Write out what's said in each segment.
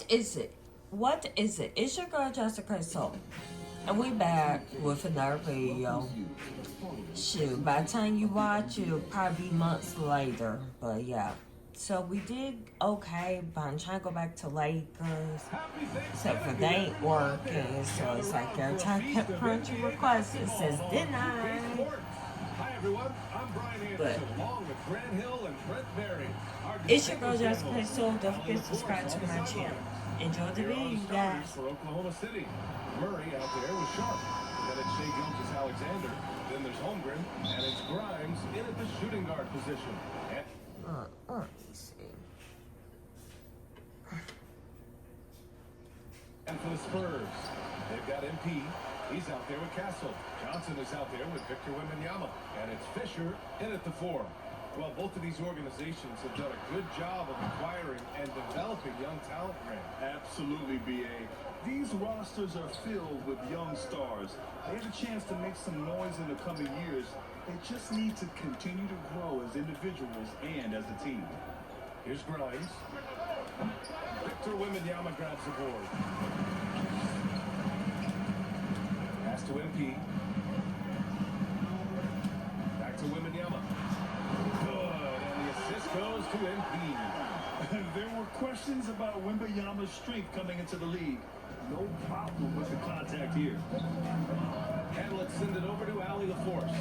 What is it? What is it? It's your girl Jessica Soul. And we back with another video. Shoot, by the time you watch, it'll probably be months later. But yeah. So we did okay, but I'm trying to go back to Lakers. Except for they ain't working. So it's like every time I kept punching requests, it says denied. Hi everyone, I'm Brian Anderson, along with Grant Hill and Brent Berry. It's your girl Jessica Soul. Don't forget to subscribe to my channel. Enjoy the video, guys. For Oklahoma City, Murray out there with Sharp. Then it's Shai Gilgeous-Alexander. Then there's Holmgren, and it's Grimes in at the shooting guard position. Let's see. And for the Spurs, they've got MP. He's out there with Castle. Johnson is out there with Victor Wembanyama. And it's Fisher in at the 4. Well, both of these organizations have done a good job of acquiring and developing young talent, Grant. Absolutely, B.A. These rosters are filled with young stars. They have a chance to make some noise in the coming years. They just need to continue to grow as individuals and as a team. Here's Grimes. Victor Wembanyama grabs the board. Pass to MP. Back to Wembanyama. Good, and the assist goes to MP. There were questions about Wembanyama's strength coming into the league. No problem with the contact here. And let's send it over to Allie LaForce.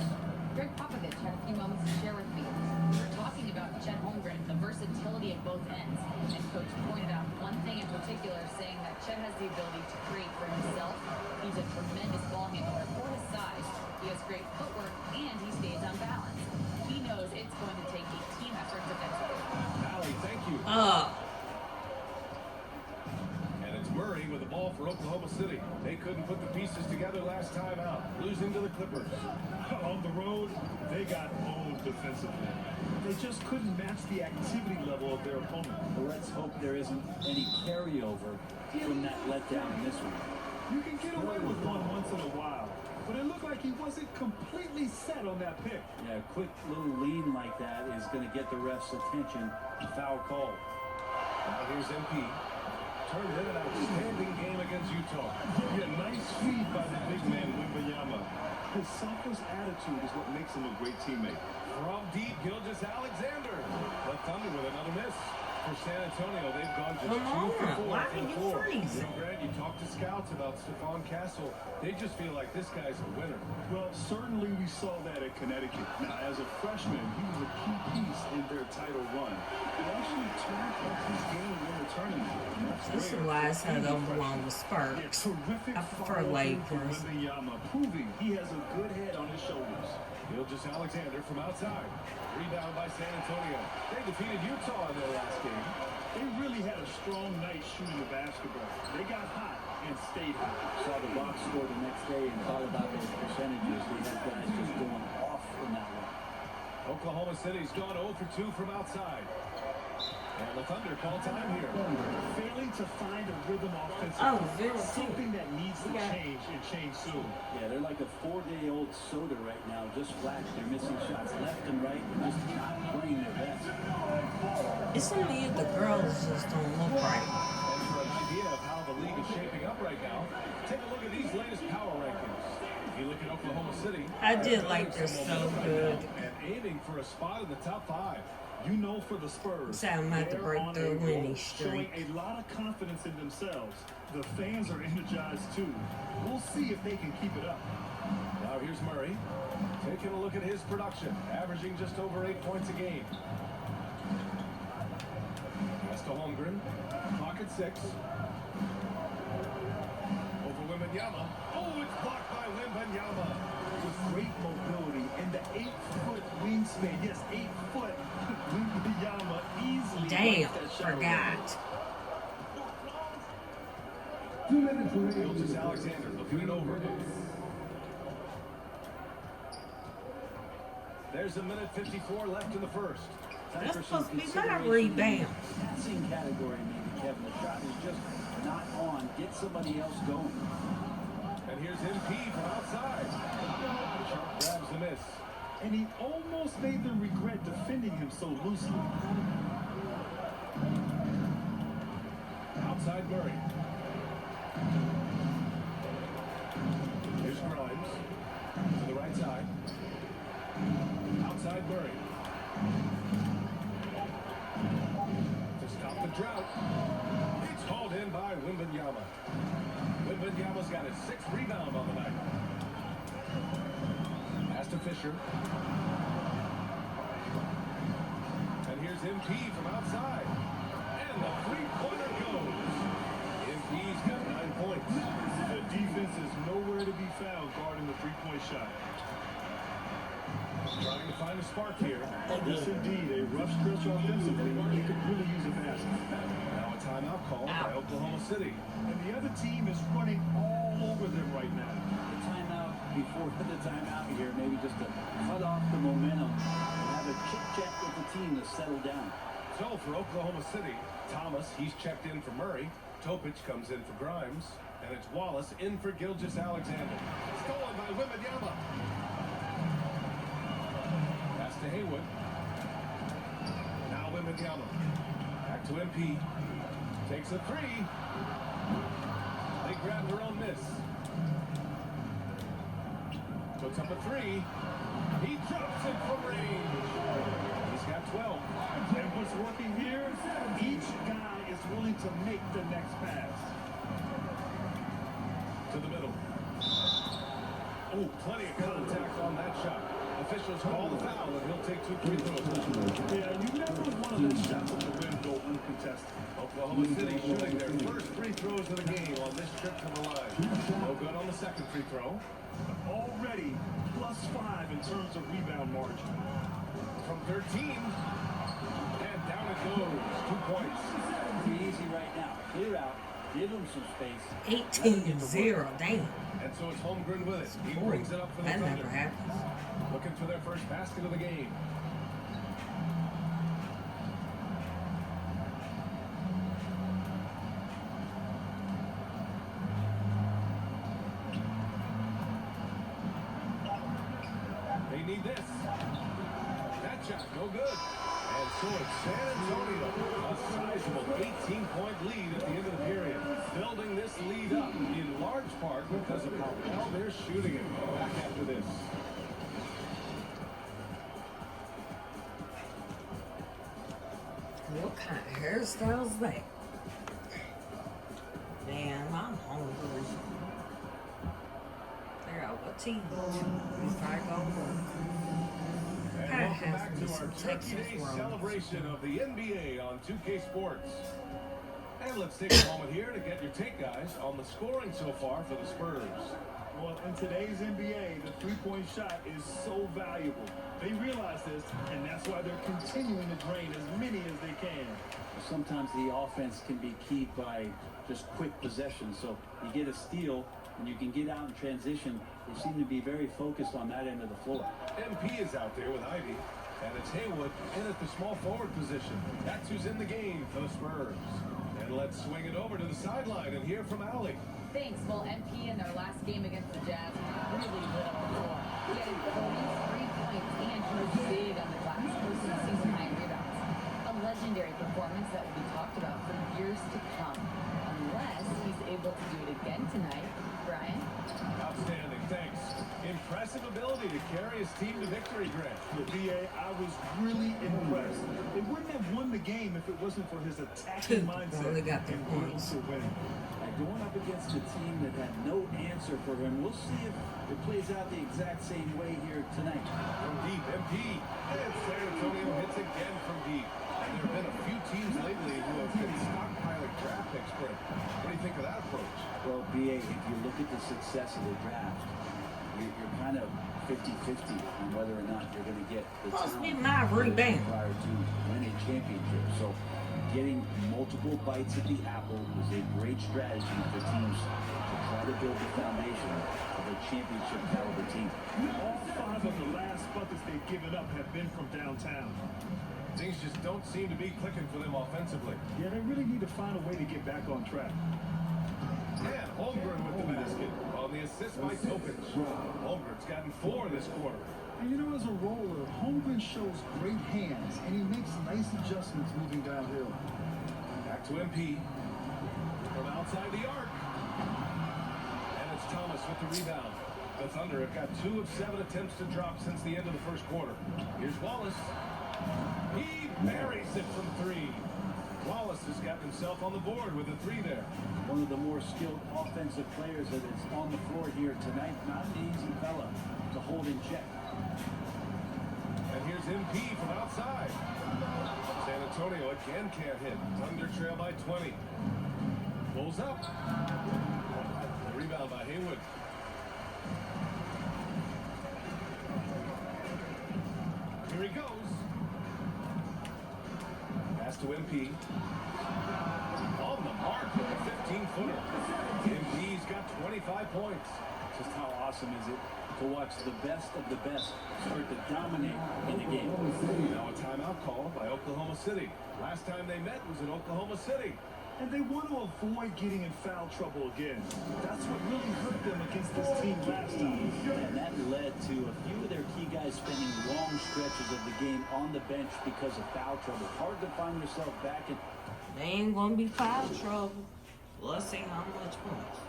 Greg Popovich had a few moments to share with me. We were talking about Chet Holmgren, the versatility at both ends. And Coach pointed out one thing in particular, saying that Chet has the ability to create for himself. He's a tremendous ball handler for his size. He has great footwork, and he stays on balance. He knows it's going to take a team effort defensively. Allie, thank you. And it's Murray with the ball for Oklahoma City. They couldn't put the pieces together last time out, losing to the Clippers. On the road, they got owned defensively. They just couldn't match the activity level of their opponent. Let's hope there isn't any carryover from that letdown in this one. You can get away with one once in a while, but it looked like he wasn't completely set on that pick. Yeah, a quick little lean like that is going to get the ref's attention. Foul call. Now here's MP. Turned in an outstanding game against Utah. Yeah, nice feed by the big man, Wembanyama. His selfless attitude is what makes him a great teammate. From deep, Gilgeous-Alexander. The Thunder with another miss. For San Antonio, they've gone just 2 for 4 Why from are the you floor. freezing? Grant, you talk to scouts about Stephon Castle. They just feel like this guy's a winner. Well, certainly we saw that at Connecticut. Now, as a freshman, he was a key piece in their title run. He actually turned up his game in the tournament. This is why I said I'm along with Sparks. I prefer Lakers. Proving he has a good head on his shoulders. Gilgeous-Alexander from outside. Rebound by San Antonio. They defeated Utah in their last game. They really had a strong night shooting the basketball. They got hot and stayed hot. Saw the box score the next day and thought about those percentages. These guys just going off in that one. Oklahoma City's gone 0 for 2 from outside. And the Thunder call time here. Failing to find a rhythm offensively. Something that needs to change and change soon. Yeah, they're like a 4-day-old soda right now, just flat. They're missing shots left and right, and just not playing their best. It's to me the girls just don't look right. And for an idea of how the league is shaping up right now, take a look at these latest power rankings. If you look at Oklahoma City, I did like they're so good. and aiming for a spot in the top 5. You know, for the Spurs, So I'm about to break they're on their a winning roll, streak. showing a lot of confidence in themselves. The fans are energized too. We'll see if they can keep it up. Now here's Murray, taking a look at his production, averaging just over 8 points a game. Pass to Holmgren, clock at 6. Over Wembanyama. Oh, it's blocked by Wembanyama. With great mobility and the 8-foot wingspan. Yes, 8 foot. Wembanyama easily. Damn, makes that shot forgot. Gilgeous-Alexander looking it over. There's a minute 54 left in the first. That's supposed to be my rebound. Passing category, maybe, Kevin. The shot is just not on. Get somebody else going. And here's MP from outside. Sharp grabs the miss. And he almost made them regret defending him so loosely. Now Outside Murray. Here's Grimes. To the right side. Outside Murray. To stop the drought. It's hauled in by Wembanyama. Wembanyama's got his 6th rebound on the night. Pass to Fisher. And here's MP from outside. And the three-pointer goes. MP's got 9 points. The defense is nowhere to be found guarding the three-point shot. Trying to find a spark here. Yes, indeed. A rough stretch offensively. They could really use a basket. Now a timeout called by Oklahoma City. And the other team is running all over them right now. The timeout before the timeout here, maybe just to cut off the momentum and have a chit-chat with the team to settle down. So for Oklahoma City, Thomas, he's checked in for Murray. Topic comes in for Grimes. And it's Wallace in for Gilgeous-Alexander. Stolen by Wembanyama. Pass to Haywood. Now Wembanyama. Back to MP. Takes a 3. They grab their own miss. Puts up a 3. He drops it from range. He's got 12. And what's working here? Each guy is willing to make the next pass. To the middle. Oh, plenty of contact on that shot. Officials call the foul, and he'll take 2 free throws. Yeah, you never want to let shots on the rim go uncontested. Oklahoma City shooting their first free throws of the game on this trip to the line. No good on the second free throw. Already +5 in terms of rebound margin. From 13. And down it goes. 2 points. Pretty easy right now. Clear out. Give them some space. 18-0, damn. And so it's Holmgren with it. He brings it up for the That never Thunder. happens. Looking for their first basket of the game. They need this. That shot, no good. And so it's San Antonio. A sizable 18-point lead at the end of the period. Building this lead up in large part because of how well they're shooting it. Back after this. What kind of hairstyle's that? Man, I'm hungry. Figure out what to eat before I go work. And Kinda welcome has back to be to our some Turkey Texas Day rolls. celebration of the NBA on 2K Sports. And let's take a moment here to get your take, guys, on the scoring so far for the Spurs. Well, in today's NBA, the three-point shot is so valuable. They realize this, and that's why they're continuing to drain as many as they can. Sometimes the offense can be keyed by just quick possession. So you get a steal and you can get out in transition. They seem to be very focused on that end of the floor. MP is out there with Ivy. And it's Haywood in at the small forward position. That's who's in the game for the Spurs. And let's swing it over to the sideline and hear from Allie. Thanks. Well, MP in their last game against the Jazz really lit up the floor. He had 43 points and he was big on the glass, posting season-high rebounds. A legendary performance that will be talked about for years to come, unless he's able to do it again tonight. Brian? Outstanding, thanks. Impressive ability to carry his team to victory, Grant. The VA, I was really impressed. They wouldn't have won the game if it wasn't for his attacking mindset. Well, they got their and will points. to win. Going up against a team that had no answer for him. We'll see if it plays out the exact same way here tonight. From deep, MP. And San Antonio hits again from deep. And there have been a few teams lately who have been stockpiling draft picks, Grant. What do you think of that approach? Well, BA, if you look at the success of the draft, you're kind of 50-50 on whether or not you're going to get the Must be talent my rebound. prior to winning a championship. So getting multiple bites at the apple is a great strategy for teams to try to build the foundation of a championship caliber team. All 5 of the last buckets they've given up have been from downtown. Things just don't seem to be clicking for them offensively. Yeah, they really need to find a way to get back on track. And Holmgren with the basket on the assist by Topic. Holmgren's gotten 4 this quarter. And you know, as a roller, Holmgren shows great hands, and he makes nice adjustments moving downhill. Back to MP. inside the arc. And it's Thomas with the rebound. The Thunder have got 2 of 7 attempts to drop since the end of the first quarter. Here's Wallace. He buries it from 3. Wallace has got himself on the board with a 3 there. One of the more skilled offensive players that is on the floor here tonight. Not an easy fella to hold in check. And here's MP from outside. San Antonio again can't hit. Thunder trail by 20. Pulls up. The rebound by Haywood. Here he goes. Pass to MP. On the mark with a 15-footer. MP's got 25 points. Just how awesome is it to watch the best of the best start to dominate in a game. Now a timeout called by Oklahoma City. Last time they met was in Oklahoma City. And they want to avoid getting in foul trouble again. That's what really hurt them against this team last time. And that led to a few of their key guys spending long stretches of the game on the bench because of foul trouble. Hard to find yourself back in. They ain't gonna be foul trouble. Let's see how much points.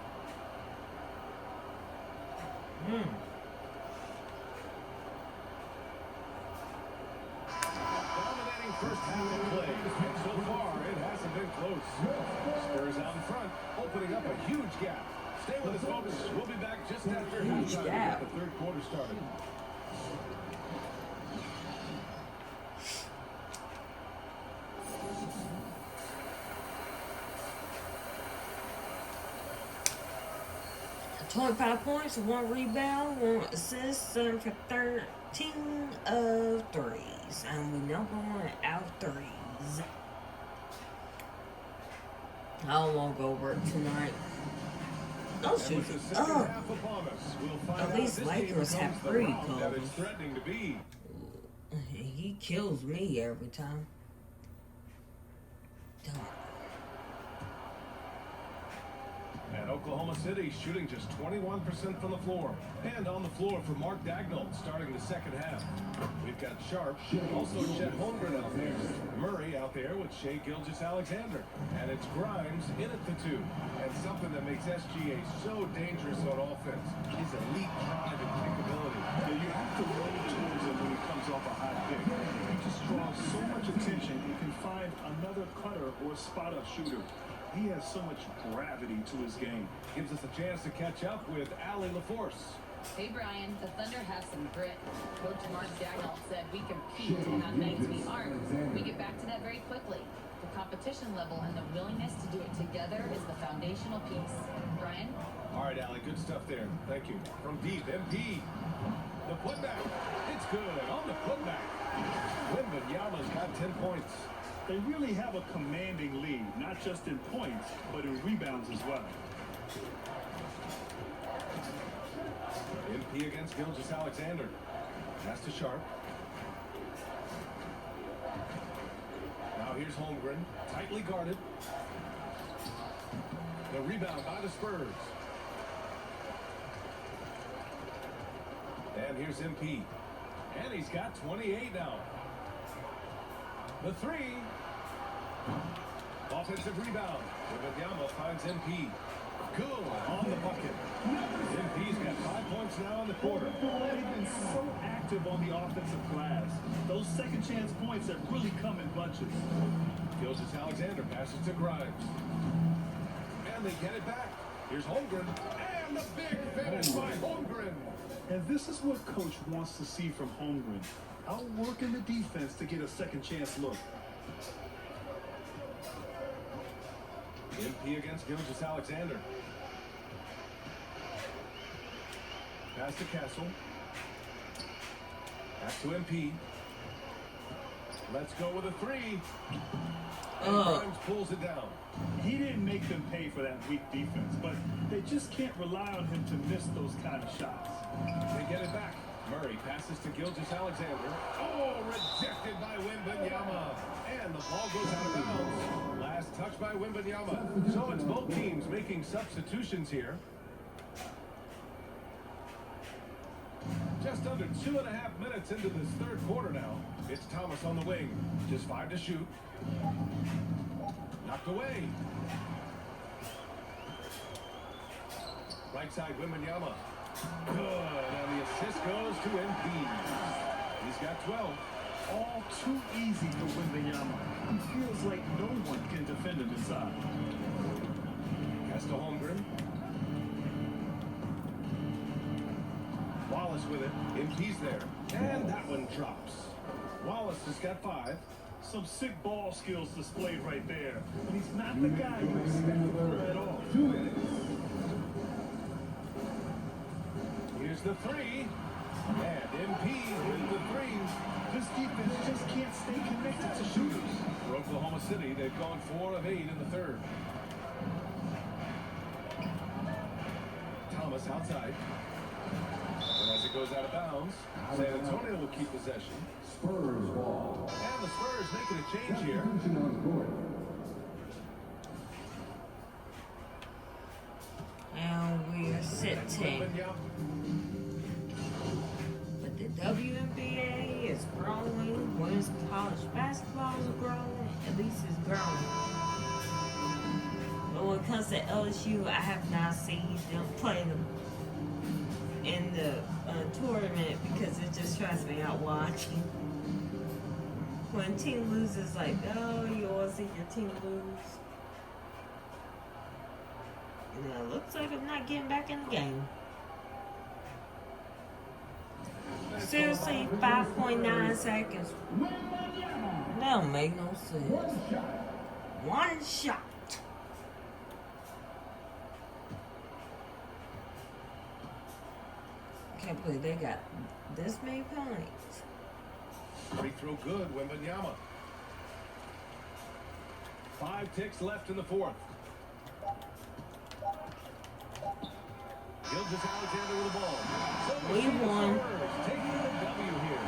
Dominating first half of play. And so far, it hasn't been close. Spurs out in front, opening up a huge gap. Stay with us, folks. We'll be back just after Huge halftime to gap. get the third quarter started. Mm. 25 points, 1 rebound, 1 assist, 7 for 13 of 3s. And we number 1 out of 3s. I don't want to go work tonight. Those And with shoes. the second Oh, half upon us, we'll find At out least if this game Lakers have becomes the 3 rout that it's goals. threatening to be. he kills me every time. Don't. And Oklahoma City shooting just 21% from the floor. And on the floor for Mark Dagnall starting the second half. We've got Sharp, also Chet Holmgren out there. Murray out there with Shea Gilgeous-Alexander. And it's Grimes in at the 2. And something that makes SGA so dangerous on offense is elite drive and kickability. Yeah, you have to run towards him when he comes off a high pick. He just draws so much attention and can find another cutter or spot-up shooter. He has so much gravity to his game. Gives us a chance to catch up with Allie LaForce. Hey Brian, the Thunder have some grit. Coach Mark Dagnall said we compete, and on nights we aren't, we get back to that very quickly. The competition level and the willingness to do it together is the foundational piece. Brian? All right, Allie, good stuff there. Thank you. From deep, MP. The putback. It's good. On the putback. Wembanyama's got 10 points. They really have a commanding lead, not just in points, but in rebounds as well. MP against Gilgeous-Alexander. Pass to Sharp. Now here's Holmgren. Tightly guarded. The rebound by the Spurs. And here's MP. And he's got 28 now. The 3. Offensive rebound. Wembanyama finds MP. Good on the bucket. MP's got 5 points now in the quarter. They've been so active on the offensive glass. Those second chance points have really come in bunches. Gilgeous-Alexander passes to Grimes. And they get it back. Here's Holmgren. And the big finish by Holmgren. And this is what Coach wants to see from Holmgren. Outworking the defense to get a second chance look. MP against Gilgeous-Alexander. Pass to Castle. Pass to MP. Let's go with a 3. And Grimes pulls it down. He didn't make them pay for that weak defense, but they just can't rely on him to miss those kind of shots. They get it back. Murray passes to Gilgeous-Alexander. Oh, rejected by Wembanyama. And the ball goes out of bounds. Last touch by Wembanyama. So it's both teams making substitutions here. Just under 2.5 minutes into this third quarter now. It's Thomas on the wing. Just 5 to shoot. Knocked away. Right side, Wembanyama. Good, and the assist goes to MP. He's got 12. All too easy for Wembanyama. He feels like no one can defend him inside. Pass to Holmgren. Wallace with it. MP's there. And that one drops. Wallace has got 5. Some sick ball skills displayed right there. And he's not the guy you expect to throw at all. 2 minutes. Here's the 3. And MP with the 3. This defense just can't stay connected to shooters. For Oklahoma City, they've gone 4 of 8 in the third. Thomas outside. And as it goes out of bounds, San Antonio will keep possession. Spurs ball. And the Spurs making a change here. Substitution on court. And we're sitting. Wembanyama. But the WNBA is growing. Women's college basketball is growing. At least it's growing. But when it comes to LSU, I have not seen them play them in the tournament because it just stresses me out watching. When a team loses, like, oh, you always see your team lose. And it looks like I'm not getting back in the game. Seriously, 5.9 seconds. That don't make no sense. One shot. Can't believe they got this many points. Free throw good, Wembanyama. 5 ticks left in the fourth. Gilgeous-Alexander with the ball. We won. Taking the W here.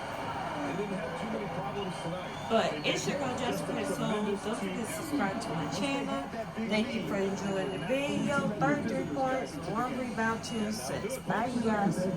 They didn't have too many problems tonight. But it's your girl Jessica So don't forget to subscribe to my channel. Thank you for enjoying the video. 33 points, 1 rebound, 2 assists. Bye, you guys.